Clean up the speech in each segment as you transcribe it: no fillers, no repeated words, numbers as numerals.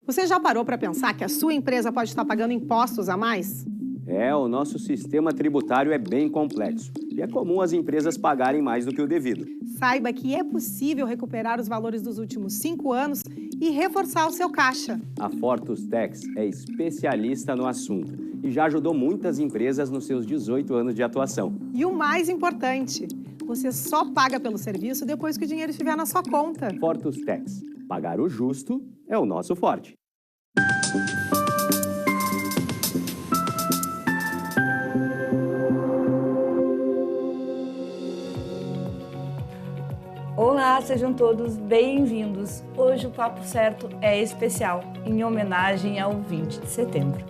Você já parou para pensar que a sua empresa pode estar pagando impostos a mais? O nosso sistema tributário é bem complexo e é comum as empresas pagarem mais do que o devido. Saiba que é possível recuperar os valores dos últimos 5 anos e reforçar o seu caixa. A Fortus Tax é especialista no assunto e já ajudou muitas empresas nos seus 18 anos de atuação. E o mais importante, você só paga pelo serviço depois que o dinheiro estiver na sua conta. Fortus Tax. Pagar o justo é o nosso forte. Olá, sejam todos bem-vindos. Hoje o Papo Certo é especial, em homenagem ao 20 de setembro.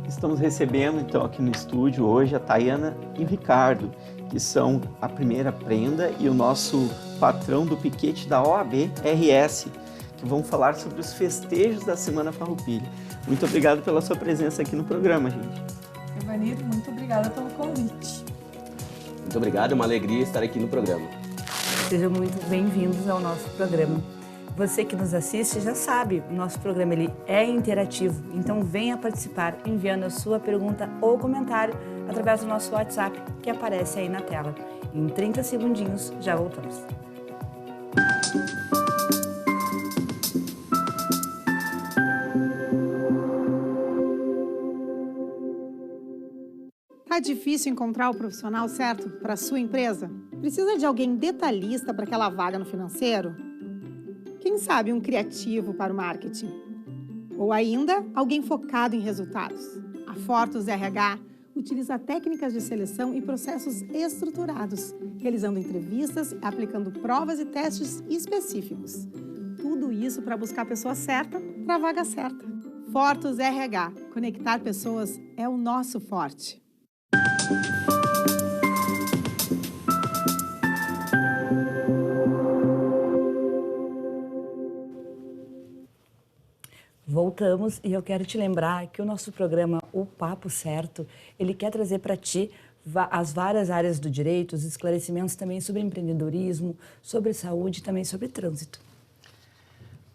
Estamos recebendo, então, aqui no estúdio hoje a Tayana e o Ricardo, que são a primeira prenda e o nosso patrão do piquete da OAB RS, que vão falar sobre os festejos da Semana Farroupilha. Muito obrigado pela sua presença aqui no programa, gente. Evanir, muito obrigada pelo convite. Muito obrigado, é uma alegria estar aqui no programa. Sejam muito bem-vindos ao nosso programa. Você que nos assiste já sabe, o nosso programa ele é interativo, então venha participar enviando a sua pergunta ou comentário através do nosso WhatsApp que aparece aí na tela. Em 30 segundinhos já voltamos. Tá difícil encontrar o profissional certo para a sua empresa? Precisa de alguém detalhista para aquela vaga no financeiro? Quem sabe um criativo para o marketing? Ou ainda, alguém focado em resultados? A Fortus RH utiliza técnicas de seleção e processos estruturados, realizando entrevistas e aplicando provas e testes específicos. Tudo isso para buscar a pessoa certa para a vaga certa. Fortus RH. Conectar pessoas é o nosso forte. Voltamos e eu quero te lembrar que o nosso programa O Papo Certo, ele quer trazer para ti as várias áreas do direito, os esclarecimentos também sobre empreendedorismo, sobre saúde e também sobre trânsito.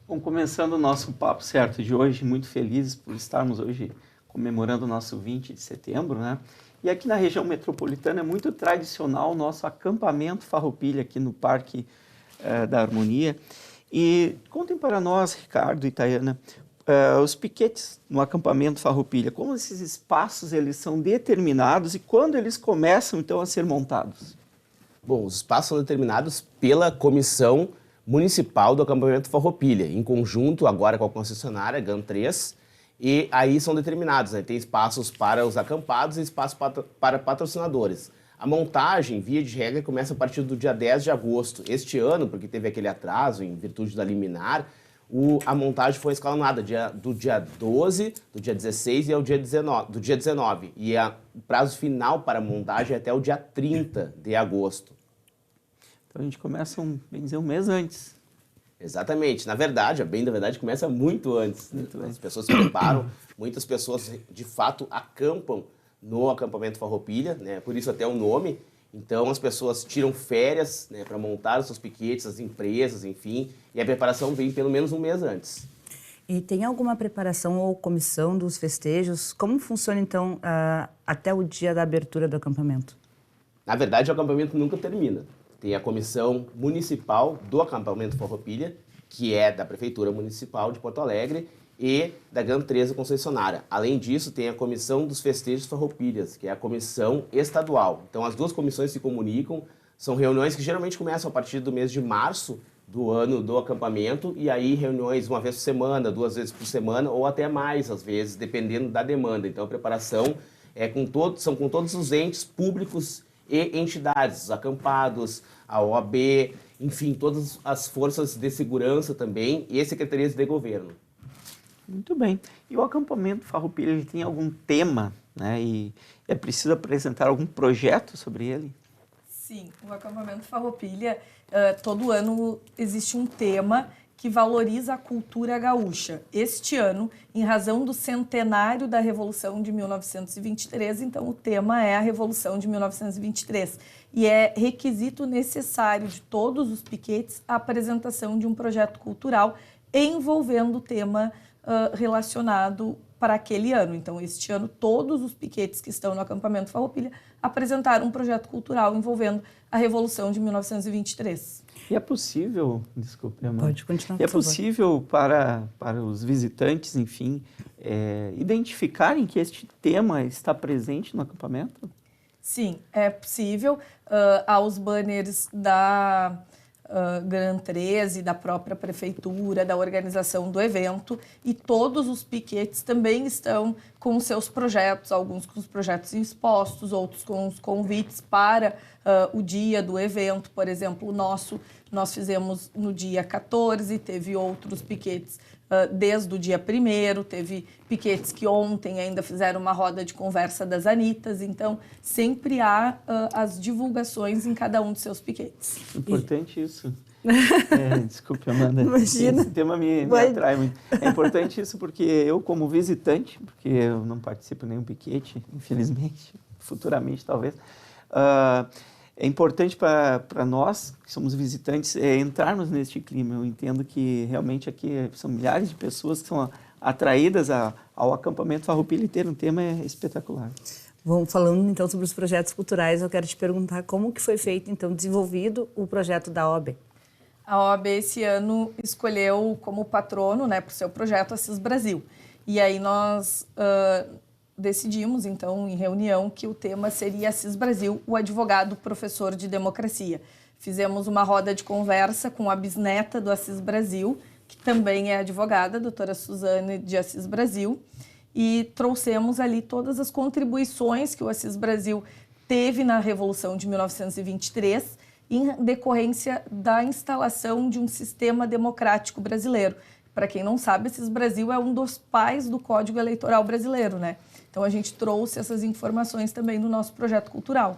Bom, começando o nosso Papo Certo de hoje, muito felizes por estarmos hoje comemorando o nosso 20 de setembro, né? E aqui na região metropolitana é muito tradicional o nosso acampamento Farroupilha aqui no Parque da Harmonia. E contem para nós, Ricardo e Tayana, os piquetes no acampamento Farroupilha, como esses espaços eles são determinados e quando eles começam então a ser montados? Bom, os espaços são determinados pela Comissão Municipal do Acampamento Farroupilha, em conjunto agora com a concessionária GAN3, e aí são determinados, né? Tem espaços para os acampados e espaços para patrocinadores. A montagem, via de regra, começa a partir do dia 10 de agosto. Este ano, porque teve aquele atraso em virtude da liminar, a montagem foi escalonada do dia 12, do dia 16 e ao dia 19, do dia 19. E o prazo final para a montagem é até o dia 30 de agosto. Então a gente começa, bem dizer, um mês antes. Exatamente. Na verdade, a bem da verdade começa muito antes. As pessoas se preparam, muitas pessoas de fato acampam no acampamento Farroupilha, né? Por isso até o nome. Então as pessoas tiram férias, né, para montar os seus piquetes, as empresas, enfim, e a preparação vem pelo menos um mês antes. E tem alguma preparação ou comissão dos festejos? Como funciona então até o dia da abertura do acampamento? Na verdade, o acampamento nunca termina. Tem a comissão municipal do acampamento Farroupilha, que é da Prefeitura Municipal de Porto Alegre e da GAN3 concessionária. Além disso, tem a comissão dos festejos Farroupilhas, que é a comissão estadual. Então, as duas comissões se comunicam, são reuniões que geralmente começam a partir do mês de março do ano do acampamento, e aí reuniões uma vez por semana, 2 vezes por semana, ou até mais, às vezes, dependendo da demanda. Então, a preparação são com todos os entes públicos e entidades, os acampados, a OAB, enfim, todas as forças de segurança também e as secretarias de governo. Muito bem. E o acampamento Farroupilha, ele tem algum tema, né? E é preciso apresentar algum projeto sobre ele? Sim, o acampamento Farroupilha, todo ano existe um tema que valoriza a cultura gaúcha. Este ano, em razão do centenário da Revolução de 1923, então o tema é a Revolução de 1923. E é requisito necessário de todos os piquetes a apresentação de um projeto cultural envolvendo o tema relacionado para aquele ano. Então, este ano, todos os piquetes que estão no acampamento Farroupilha apresentaram um projeto cultural envolvendo a Revolução de 1923. E é possível, desculpe, Amanda. Pode continuar, E é por favor. possível para os visitantes, enfim, identificarem que este tema está presente no acampamento? Sim, é possível. Há os banners da Gran 13, da própria prefeitura, da organização do evento, e todos os piquetes também estão com os seus projetos, alguns com os projetos expostos, outros com os convites para o dia do evento. Por exemplo, o nosso nós fizemos no dia 14, teve outros piquetes desde o dia 1º, teve piquetes que ontem ainda fizeram uma roda de conversa das Anitas, então sempre há as divulgações em cada um dos seus piquetes. Importante isso. Desculpe, Amanda. Imagina. Esse tema me atrai muito. É importante isso porque eu, como visitante, porque eu não participo de nenhum piquete, infelizmente, futuramente talvez, é importante para nós, que somos visitantes, entrarmos neste clima. Eu entendo que realmente aqui são milhares de pessoas que são atraídas ao acampamento Farroupilha e ter um tema espetacular. Vamos falando então sobre os projetos culturais, eu quero te perguntar como que foi feito, então, desenvolvido o projeto da OAB. A OAB esse ano escolheu como patrono, né, para o seu projeto, Assis Brasil. E aí nós decidimos, então, em reunião, que o tema seria Assis Brasil, o advogado professor de democracia. Fizemos uma roda de conversa com a bisneta do Assis Brasil, que também é advogada, a doutora Suzane de Assis Brasil, e trouxemos ali todas as contribuições que o Assis Brasil teve na Revolução de 1923, em decorrência da instalação de um sistema democrático brasileiro. Para quem não sabe, Assis Brasil é um dos pais do Código Eleitoral brasileiro, né? Então, a gente trouxe essas informações também no nosso projeto cultural.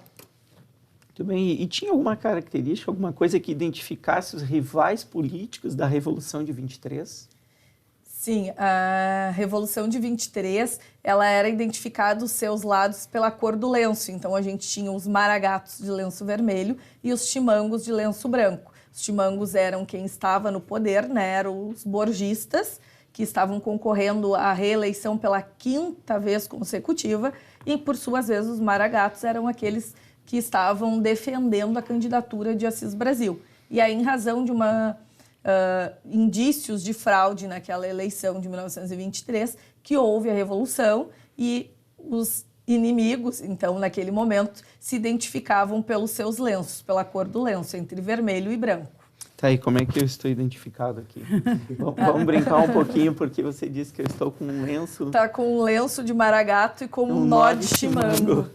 Muito bem. E tinha alguma característica, alguma coisa que identificasse os rivais políticos da Revolução de 23? Sim, a Revolução de 23, ela era identificada os seus lados pela cor do lenço. Então, a gente tinha os maragatos de lenço vermelho e os chimangos de lenço branco. Os chimangos eram quem estava no poder, né? Eram os borgistas, que estavam concorrendo à reeleição pela 5ª vez consecutiva, e, por suas vezes, os maragatos eram aqueles que estavam defendendo a candidatura de Assis Brasil. E aí, em razão de indícios de fraude naquela eleição de 1923, que houve a Revolução e os inimigos, então, naquele momento, se identificavam pelos seus lenços, pela cor do lenço, entre vermelho e branco. Tá aí, como é que eu estou identificado aqui? Vamos brincar um pouquinho, porque você disse que eu estou com um lenço... Está com um lenço de maragato e com um nó de chimango.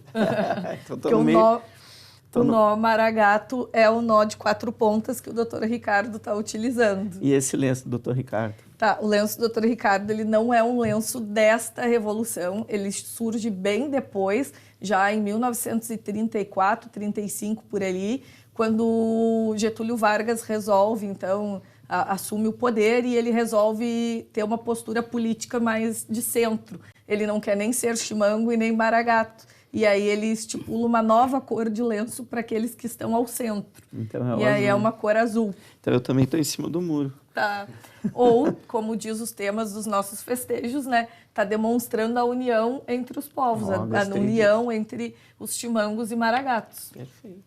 Então, porque o nó maragato é o nó de 4 pontas que o Dr. Ricardo está utilizando. E esse lenço, Dr. Ricardo? Tá, o lenço do Dr. Ricardo, ele não é um lenço desta Revolução, ele surge bem depois, já em 1934, 35 por ali, quando Getúlio Vargas resolve, então, assume o poder e ele resolve ter uma postura política mais de centro. Ele não quer nem ser chimango e nem maragato. E aí ele estipula uma nova cor de lenço para aqueles que estão ao centro. Então, e aí é uma cor azul. Então eu também estou em cima do muro. Tá. Ou, como diz os temas dos nossos festejos, né? Está demonstrando a união entre os povos, a união entre os chimangos e maragatos. Perfeito.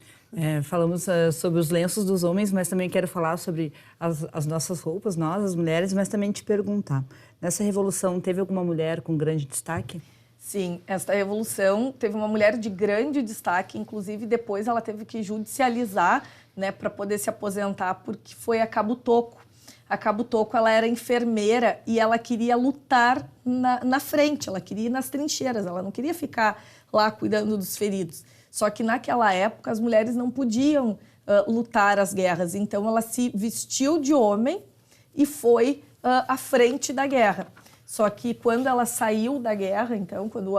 Falamos sobre os lenços dos homens, mas também quero falar sobre as nossas roupas, nós, as mulheres, mas também te perguntar, nessa revolução teve alguma mulher com grande destaque? Sim, esta revolução teve uma mulher de grande destaque, inclusive depois ela teve que judicializar, né, para poder se aposentar, porque foi a Cabo Toco. A Cabo Toco, ela era enfermeira e ela queria lutar na frente, ela queria ir nas trincheiras, ela não queria ficar lá cuidando dos feridos. Só que naquela época as mulheres não podiam lutar as guerras, então ela se vestiu de homem e foi à frente da guerra. Só que quando ela saiu da guerra, então, quando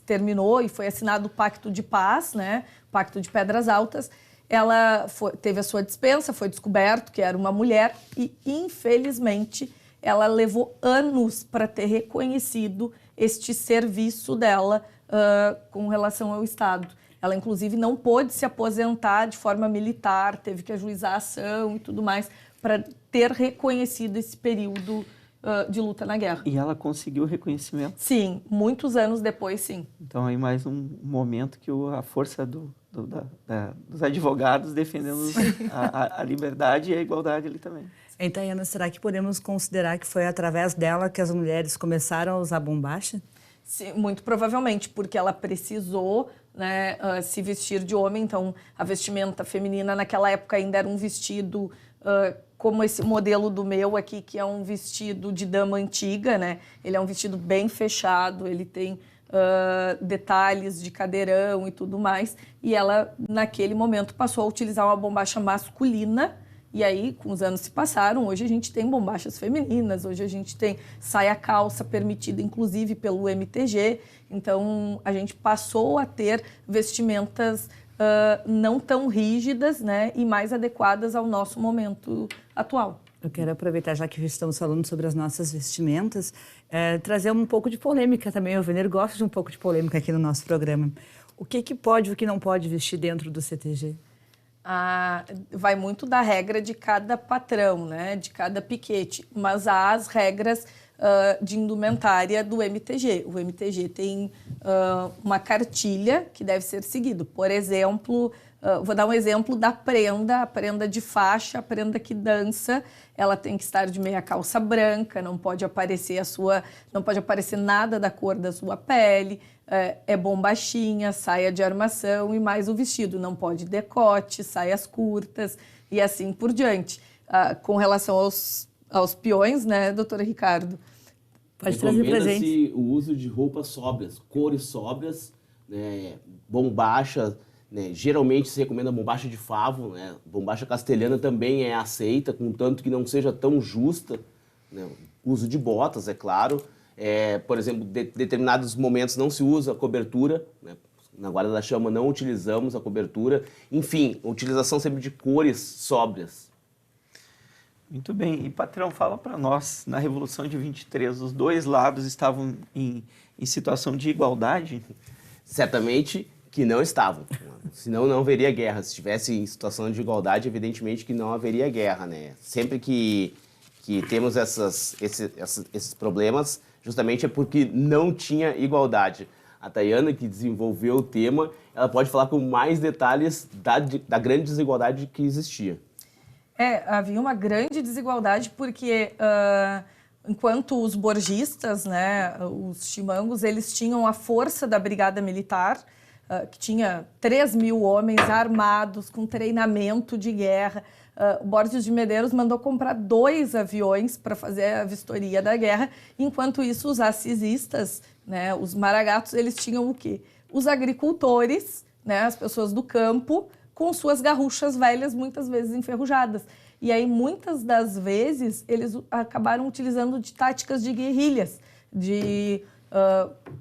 terminou e foi assinado o Pacto de Paz, né, o Pacto de Pedras Altas, ela teve a sua dispensa, foi descoberto que era uma mulher e, infelizmente, ela levou anos para ter reconhecido este serviço dela com relação ao Estado. Ela, inclusive, não pôde se aposentar de forma militar, teve que ajuizar a ação e tudo mais para ter reconhecido esse período de luta na guerra. E ela conseguiu reconhecimento. Sim, muitos anos depois, sim. Então, aí mais um momento que a força dos advogados defendendo a liberdade e a igualdade ali também. Então, Ana, será que podemos considerar que foi através dela que as mulheres começaram a usar bombacha? Sim, muito provavelmente, porque ela precisou, né, se vestir de homem. Então, a vestimenta feminina naquela época ainda era um vestido como esse modelo do meu aqui, que é um vestido de dama antiga, né? Ele é um vestido bem fechado, ele tem detalhes de cadeirão e tudo mais. E ela, naquele momento, passou a utilizar uma bombacha masculina. E aí, com os anos se passaram, hoje a gente tem bombachas femininas, hoje a gente tem saia-calça permitida, inclusive, pelo MTG. Então, a gente passou a ter vestimentas não tão rígidas, né, e mais adequadas ao nosso momento atual. Eu quero aproveitar, já que estamos falando sobre as nossas vestimentas, trazer um pouco de polêmica também. O Wener gosta de um pouco de polêmica aqui no nosso programa. O que pode e o que não pode vestir dentro do CTG? Vai muito da regra de cada patrão, né, de cada piquete, mas há as regras de indumentária do MTG. O MTG tem uma cartilha que deve ser seguido. Por exemplo, vou dar um exemplo da prenda, a prenda de faixa, a prenda que dança, ela tem que estar de meia calça branca, não pode aparecer não pode aparecer nada da cor da sua pele, é bombachinha, saia de armação e mais o vestido, não pode decote, saias curtas e assim por diante. Com relação aos peões, né, doutora Ricardo? Pode trazer pra gente. Recomenda-se o uso de roupas sóbrias, cores sóbrias, né, bombacha, né, geralmente se recomenda bombacha de favo, né, bombacha castelhana também é aceita, contanto que não seja tão justa, né, uso de botas, é claro. Por exemplo, determinados momentos não se usa a cobertura, né, na Guarda da Chama não utilizamos a cobertura. Enfim, a utilização sempre de cores sóbrias. Muito bem. E, patrão, fala para nós, na Revolução de 23, os dois lados estavam em situação de igualdade? Certamente que não estavam, senão não haveria guerra. Se estivesse em situação de igualdade, evidentemente que não haveria guerra, né? Sempre que temos esses problemas, justamente é porque não tinha igualdade. A Tayana, que desenvolveu o tema, ela pode falar com mais detalhes da grande desigualdade que existia. Havia uma grande desigualdade porque, enquanto os borgistas, né, os chimangos, eles tinham a força da Brigada Militar, que tinha 3.000 homens armados, com treinamento de guerra. O Borges de Medeiros mandou comprar 2 aviões para fazer a vistoria da guerra. Enquanto isso, os assisistas, né, os maragatos, eles tinham o quê? Os agricultores, né, as pessoas do campo, com suas garruchas velhas, muitas vezes enferrujadas. E aí, muitas das vezes, eles acabaram utilizando de táticas de guerrilhas, de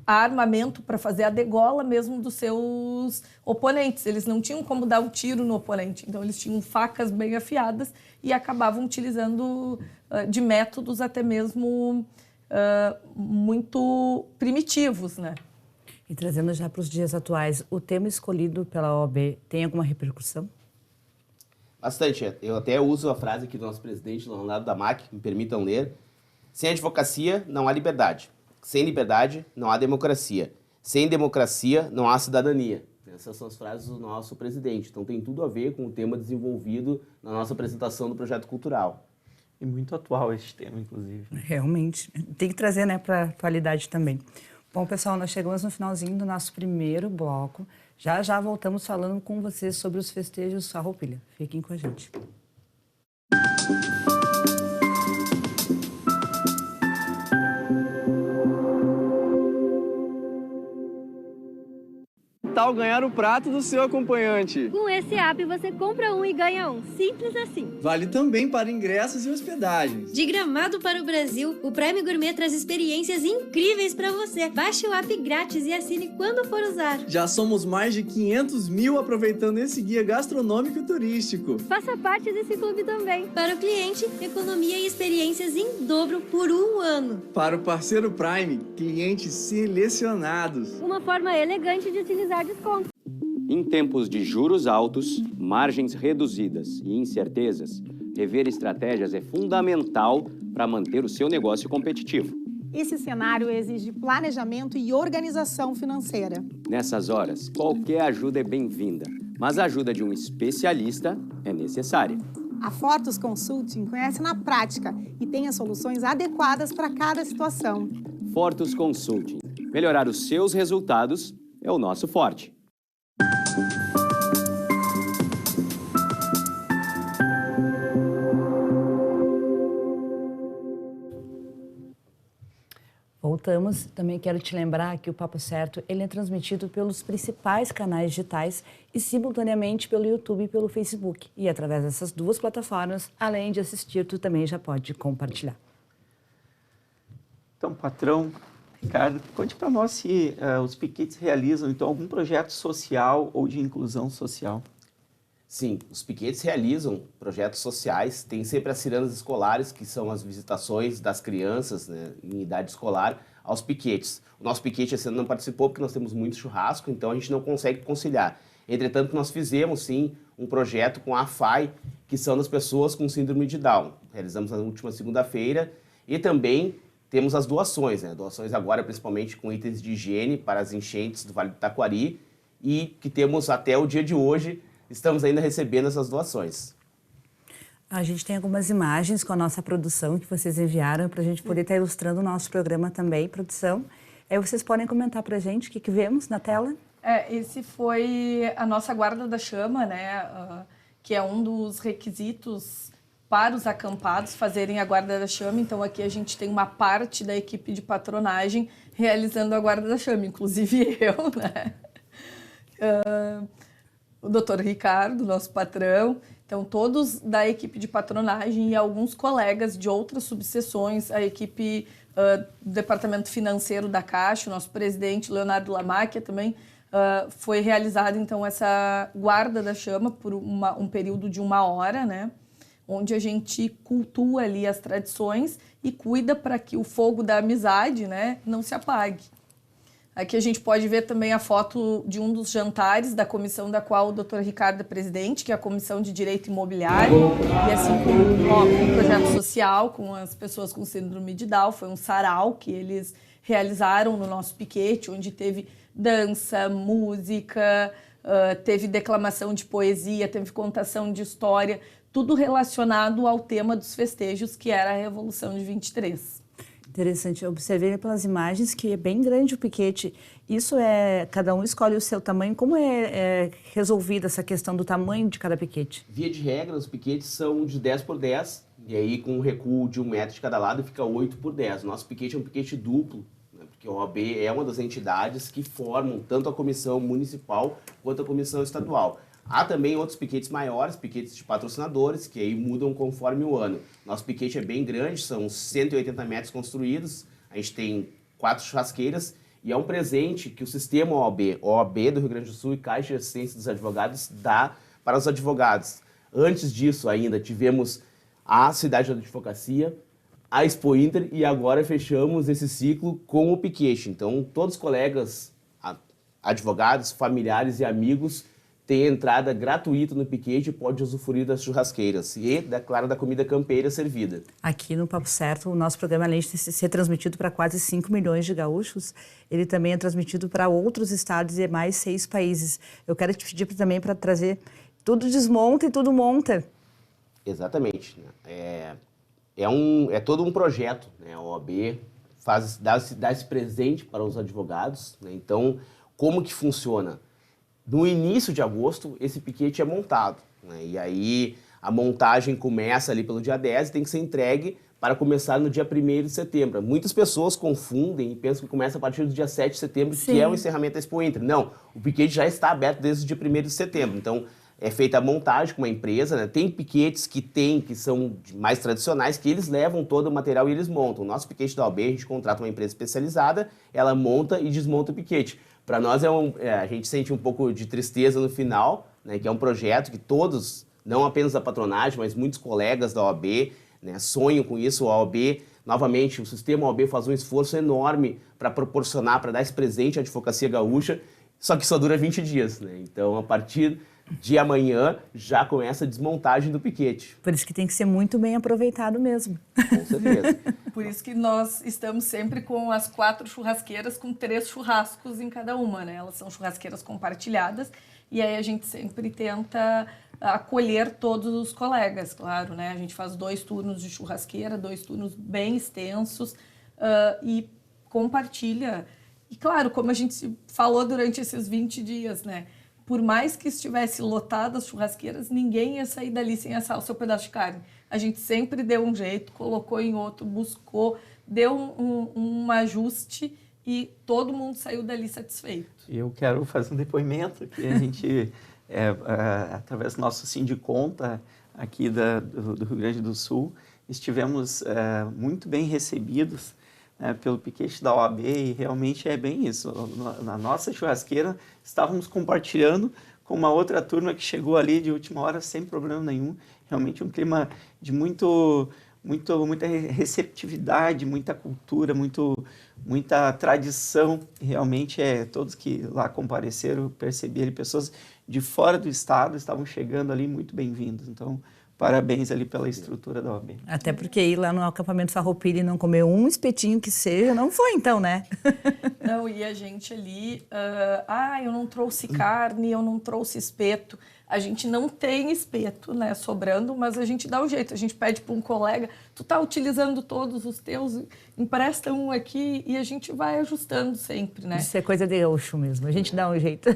armamento para fazer a degola mesmo dos seus oponentes. Eles não tinham como dar um tiro no oponente, então eles tinham facas bem afiadas e acabavam utilizando de métodos até mesmo muito primitivos, né? E trazendo já para os dias atuais, o tema escolhido pela OAB tem alguma repercussão? Bastante. Eu até uso a frase aqui do nosso presidente, Leonardo Damac, me permitam ler. Sem advocacia, não há liberdade. Sem liberdade, não há democracia. Sem democracia, não há cidadania. Essas são as frases do nosso presidente. Então tem tudo a ver com o tema desenvolvido na nossa apresentação do projeto cultural. E muito atual este tema, inclusive. Realmente. Tem que trazer, né, para a atualidade também. Bom, pessoal, nós chegamos no finalzinho do nosso primeiro bloco. Já já voltamos falando com vocês sobre os festejos Farroupilha. Fiquem com a gente. Tal ganhar o prato do seu acompanhante. Com esse app você compra um e ganha um. Simples assim. Vale também para ingressos e hospedagens. De Gramado para o Brasil, o Prime Gourmet traz experiências incríveis para você. Baixe o app grátis e assine quando for usar. Já somos mais de 500 mil aproveitando esse guia gastronômico e turístico. Faça parte desse clube também. Para o cliente, economia e experiências em dobro por 1 ano. Para o parceiro Prime, clientes selecionados. Uma forma elegante de utilizar desconto. Em tempos de juros altos, margens reduzidas e incertezas, Rever estratégias é fundamental para manter o seu negócio competitivo. Esse cenário exige planejamento e organização financeira. Nessas horas, qualquer ajuda é bem-vinda, mas a ajuda de um especialista é necessária. A Fortus Consulting conhece na prática e tem as soluções adequadas para cada situação. Fortus Consulting. Melhorar os seus resultados é o nosso forte. Voltamos. Também quero te lembrar que o Papo Certo ele é transmitido pelos principais canais digitais e simultaneamente pelo YouTube e pelo Facebook. E através dessas duas plataformas, além de assistir, tu também já pode compartilhar. Então, patrão, Ricardo, conte para nós se os piquetes realizam então algum projeto social ou de inclusão social. Sim, os piquetes realizam projetos sociais, tem sempre as cirandas escolares, que são as visitações das crianças, né, em idade escolar aos piquetes. O nosso piquete esse ano não participou porque nós temos muito churrasco, então a gente não consegue conciliar. Entretanto, nós fizemos sim um projeto com a AFAI, que são das pessoas com síndrome de Down. Realizamos na última segunda-feira e também temos as doações, né? Doações agora principalmente com itens de higiene para as enchentes do Vale do Taquari e que temos até o dia de hoje. Estamos ainda recebendo essas doações. A gente tem algumas imagens com a nossa produção que vocês enviaram para a gente poder estar ilustrando o nosso programa também, produção. Aí vocês podem comentar para a gente o que vemos na tela? Esse foi a nossa guarda da chama, né? Que é um dos requisitos para os acampados fazerem a guarda da chama. Então aqui a gente tem uma parte da equipe de patronagem realizando a guarda da chama, inclusive eu, né? O doutor Ricardo, nosso patrão, então todos da equipe de patronagem e alguns colegas de outras subseções, a equipe do departamento financeiro da Caixa, o nosso presidente Leonardo Lamáquia também foi realizada então essa guarda da chama por um período de 1 hora, né? Onde a gente cultua ali as tradições e cuida para que o fogo da amizade, né, não se apague. Aqui a gente pode ver também a foto de um dos jantares da comissão da qual o Dr. Ricardo é presidente, que é a Comissão de Direito Imobiliário, e assim como um projeto social com as pessoas com síndrome de Down, foi um sarau que eles realizaram no nosso piquete, onde teve dança, música, teve declamação de poesia, teve contação de história, tudo relacionado ao tema dos festejos, que era a Revolução de 23. Interessante, eu observei pelas imagens que é bem grande o piquete. Isso cada um escolhe o seu tamanho. Como é resolvida essa questão do tamanho de cada piquete? Via de regra, os piquetes são de 10 por 10, e aí com um recuo de 1 metro de cada lado fica 8 por 10. O nosso piquete é um piquete duplo, né, porque a OAB é uma das entidades que formam tanto a comissão municipal quanto a comissão estadual. Há também outros piquetes maiores, piquetes de patrocinadores, que aí mudam conforme o ano. Nosso piquete é bem grande, são 180 metros construídos, a gente tem 4 churrasqueiras e é um presente que o sistema OAB do Rio Grande do Sul e Caixa de Assistência dos Advogados dá para os advogados. Antes disso ainda tivemos a Cidade da Advocacia, a Expo Inter e agora fechamos esse ciclo com o piquete. Então todos os colegas, advogados, familiares e amigos tem entrada gratuita no piquete e pode usufruir das churrasqueiras e, claro, da comida campeira servida. Aqui no Papo Certo, o nosso programa, além de ser transmitido para quase 5 milhões de gaúchos, ele também é transmitido para outros estados e mais 6 países. Eu quero te pedir também para trazer tudo desmonta e tudo monta. Exatamente. É todo um projeto, né? A OAB dá esse presente para os advogados, né? Então, como que funciona? No início de agosto, esse piquete é montado, né? E aí a montagem começa ali pelo dia 10 e tem que ser entregue para começar no dia 1º de setembro. Muitas pessoas confundem e pensam que começa a partir do dia 7 de setembro, Sim. que é o encerramento da Expo Inter. Não, o piquete já está aberto desde o dia 1º de setembro. Então, é feita a montagem com uma empresa, né? Tem piquetes que são mais tradicionais, que eles levam todo o material e eles montam. O nosso piquete da OAB, a gente contrata uma empresa especializada, ela monta e desmonta o piquete. Para nós, a gente sente um pouco de tristeza no final, né, que é um projeto que todos, não apenas a patronagem, mas muitos colegas da OAB, né, sonham com isso. A OAB, novamente, o sistema OAB faz um esforço enorme para proporcionar, para dar esse presente à advocacia gaúcha, só que só dura 20 dias. Né? Então, a partir de amanhã já começa a desmontagem do piquete. Por isso que tem que ser muito bem aproveitado mesmo. Com certeza. Por isso que nós estamos sempre com as 4 churrasqueiras com 3 churrascos em cada uma, né? Elas são churrasqueiras compartilhadas e aí a gente sempre tenta acolher todos os colegas, claro, né? A gente faz 2 turnos de churrasqueira, 2 turnos bem extensos e compartilha. E claro, como a gente falou durante esses 20 dias, né? Por mais que estivesse lotada as churrasqueiras, ninguém ia sair dali sem assar o seu pedaço de carne. A gente sempre deu um jeito, colocou em outro, buscou, deu um ajuste e todo mundo saiu dali satisfeito. Eu quero fazer um depoimento que a gente, através do nosso Sindiconta aqui do Rio Grande do Sul, estivemos muito bem recebidos pelo piquete da OAB e realmente é bem isso. Na nossa churrasqueira estávamos compartilhando com uma outra turma que chegou ali de última hora sem problema nenhum. Realmente um clima de muita receptividade, muita cultura, muita tradição. E realmente todos que lá compareceram, percebi ali, pessoas de fora do estado estavam chegando ali muito bem-vindos. Então, parabéns ali pela estrutura da OAB. Até porque ir lá no acampamento Farroupilha e não comer um espetinho que seja, não foi então, né? Não, e a gente ali, eu não trouxe carne, eu não trouxe espeto. A gente não tem espeto, né, sobrando, mas a gente dá um jeito. A gente pede para um colega, tu tá utilizando todos os teus, empresta um aqui e a gente vai ajustando sempre, né? Isso é coisa de gaúcho mesmo, a gente dá um jeito.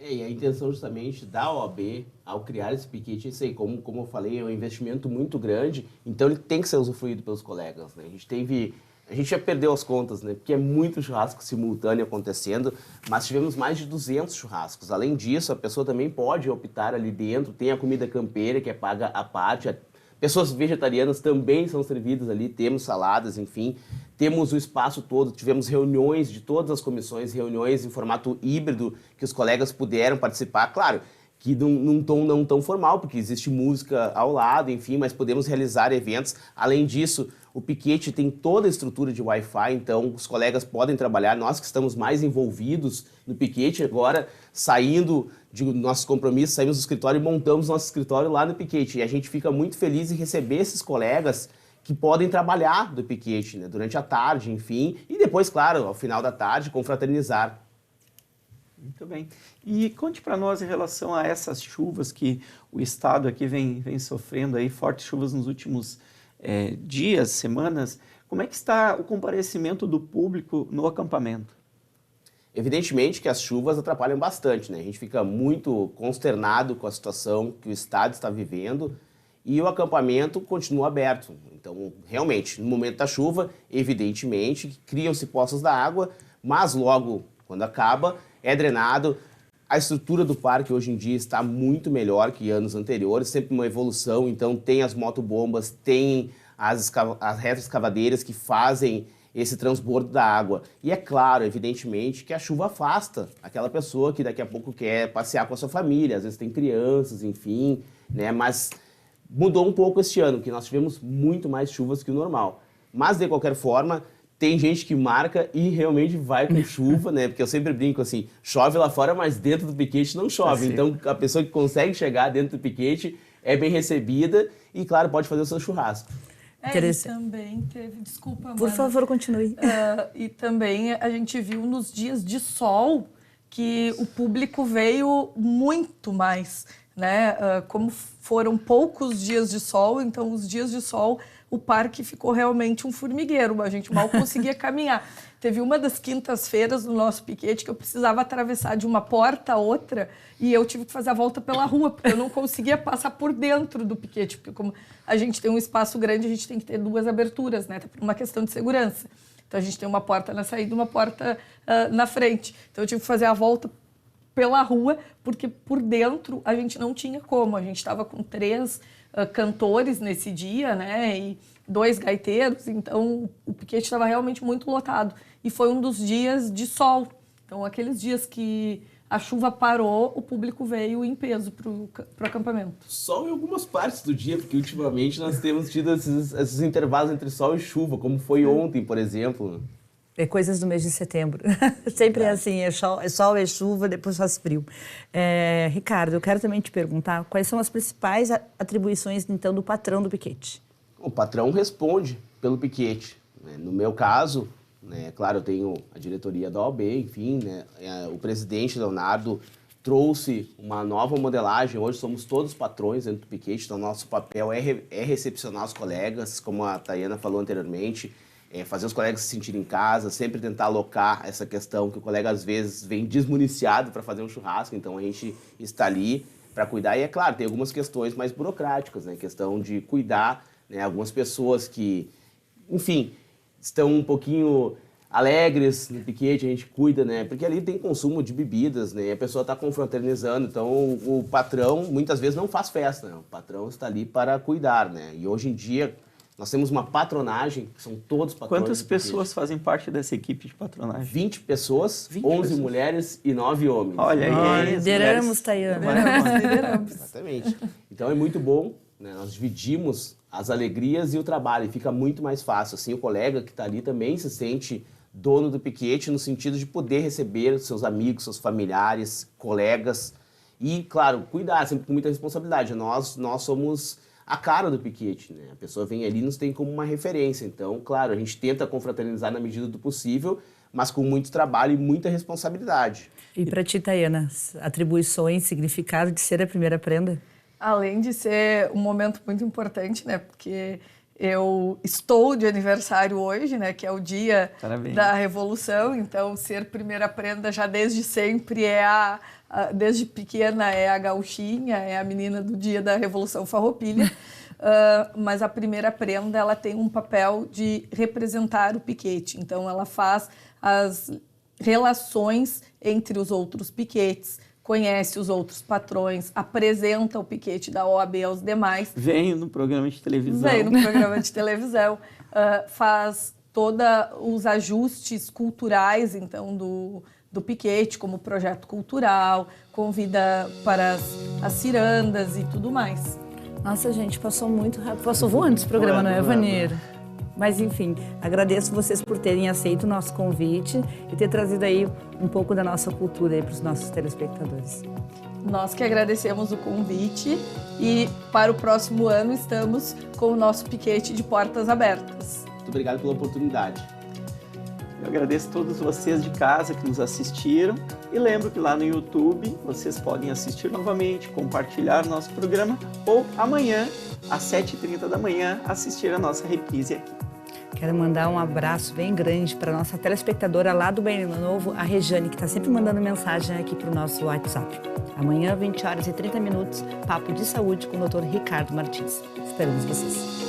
E a intenção justamente da OAB, ao criar esse piquete, é isso aí, como eu falei, é um investimento muito grande, então ele tem que ser usufruído pelos colegas, né? A gente já perdeu as contas, né? Porque é muito churrasco simultâneo acontecendo, mas tivemos mais de 200 churrascos. Além disso, a pessoa também pode optar ali dentro, tem a comida campeira que é paga à parte, pessoas vegetarianas também são servidas ali, temos saladas, enfim, temos o espaço todo, tivemos reuniões de todas as comissões, reuniões em formato híbrido que os colegas puderam participar, claro, que num tom não tão formal, porque existe música ao lado, enfim, mas podemos realizar eventos. Além disso, o piquete tem toda a estrutura de Wi-Fi, então os colegas podem trabalhar. Nós que estamos mais envolvidos no piquete, agora saindo de nossos compromissos, saímos do escritório e montamos nosso escritório lá no piquete. E a gente fica muito feliz em receber esses colegas que podem trabalhar do piquete, né, durante a tarde, enfim, e depois, claro, ao final da tarde, confraternizar. Muito bem. E conte para nós em relação a essas chuvas que o estado aqui vem sofrendo aí, fortes chuvas nos últimos dias, semanas. Como é que está o comparecimento do público no acampamento? Evidentemente que as chuvas atrapalham bastante, né? A gente fica muito consternado com a situação que o estado está vivendo e o acampamento continua aberto. Então, realmente, no momento da chuva, evidentemente, criam-se poços da água, mas logo, quando acaba, é drenado. A estrutura do parque hoje em dia está muito melhor que anos anteriores, sempre uma evolução, então tem as motobombas, tem as retroescavadeiras que fazem esse transbordo da água. E é claro, evidentemente, que a chuva afasta aquela pessoa que daqui a pouco quer passear com a sua família, às vezes tem crianças, enfim, né? Mas mudou um pouco este ano, que nós tivemos muito mais chuvas que o normal. Mas, de qualquer forma, tem gente que marca e realmente vai com chuva, né? Porque eu sempre brinco assim, chove lá fora, mas dentro do piquete não chove. Então, a pessoa que consegue chegar dentro do piquete é bem recebida e, claro, pode fazer o seu churrasco. E também teve, desculpa, Por favor, continue. E também a gente viu nos dias de sol que o público veio muito mais, né? Como foram poucos dias de sol, então os dias de sol o parque ficou realmente um formigueiro, a gente mal conseguia caminhar. Teve uma das quintas-feiras do nosso piquete que eu precisava atravessar de uma porta a outra e eu tive que fazer a volta pela rua, porque eu não conseguia passar por dentro do piquete, porque como a gente tem um espaço grande, a gente tem que ter 2 aberturas, né? Por uma questão de segurança. Então a gente tem uma porta na saída e uma porta na frente. Então eu tive que fazer a volta pela rua, porque por dentro a gente não tinha como. A gente estava com 3 cantores nesse dia, né, e 2 gaiteiros, então o piquete estava realmente muito lotado. E foi um dos dias de sol. Então, aqueles dias que a chuva parou, o público veio em peso para o acampamento. Sol em algumas partes do dia, porque ultimamente nós temos tido esses intervalos entre sol e chuva, como foi ontem, por exemplo. É coisas do mês de setembro. Sempre é assim, é sol, é chuva, depois faz frio. Ricardo, eu quero também te perguntar quais são as principais atribuições, então, do patrão do piquete? O patrão responde pelo piquete. Né? No meu caso, né, claro, eu tenho a diretoria da OAB, enfim, né, o presidente Leonardo trouxe uma nova modelagem. Hoje somos todos patrões dentro do piquete, então nosso papel é recepcionar os colegas, como a Tayana falou anteriormente, fazer os colegas se sentirem em casa, sempre tentar alocar essa questão que o colega às vezes vem desmuniciado para fazer um churrasco, então a gente está ali para cuidar. E é claro, tem algumas questões mais burocráticas, né, questão de cuidar, né, algumas pessoas que, enfim, estão um pouquinho alegres no piquete, a gente cuida, né? Porque ali tem consumo de bebidas, né? E a pessoa está confraternizando, então o patrão muitas vezes não faz festa, né? O patrão está ali para cuidar, né? E hoje em dia nós temos uma patronagem, que são todos patrões. Quantas pessoas fazem parte dessa equipe de patronagem? 20 pessoas, 11 mulheres e 9 homens. Olha aí. Lideramos, Tayana. Lideramos. Exatamente. Então é muito bom, né? Nós dividimos as alegrias e o trabalho, e fica muito mais fácil. Assim, o colega que está ali também se sente dono do piquete, no sentido de poder receber seus amigos, seus familiares, colegas e, claro, cuidar, sempre com muita responsabilidade. Nós somos a cara do piquete, né? A pessoa vem ali e nos tem como uma referência. Então, claro, a gente tenta confraternizar na medida do possível, mas com muito trabalho e muita responsabilidade. E para ti, Tayana, atribuições, significado de ser a primeira prenda? Além de ser um momento muito importante, né? Porque eu estou de aniversário hoje, né? Que é o dia Parabéns. Da Revolução. Então, ser primeira prenda já desde sempre desde pequena é a gauchinha, é a menina do dia da Revolução Farroupilha. Mas a primeira prenda, ela tem um papel de representar o piquete. Então, ela faz as relações entre os outros piquetes, conhece os outros patrões, apresenta o piquete da OAB aos demais. Vem no programa de televisão. Faz todos os ajustes culturais, então, do piquete, como projeto cultural, convida para as cirandas e tudo mais. Nossa, gente, passou muito rápido. Passou voando esse programa, não é, Vanir? Mas, enfim, agradeço vocês por terem aceito o nosso convite e ter trazido aí um pouco da nossa cultura aí para os nossos telespectadores. Nós que agradecemos o convite e para o próximo ano estamos com o nosso piquete de portas abertas. Muito obrigado pela oportunidade. Eu agradeço a todos vocês de casa que nos assistiram e lembro que lá no YouTube vocês podem assistir novamente, compartilhar nosso programa ou amanhã, às 7h30 da manhã, assistir a nossa reprise aqui. Quero mandar um abraço bem grande para a nossa telespectadora lá do Bem Novo, a Rejane, que está sempre mandando mensagem aqui para o nosso WhatsApp. Amanhã, 20h30, papo de saúde com o Dr. Ricardo Martins. Esperamos vocês.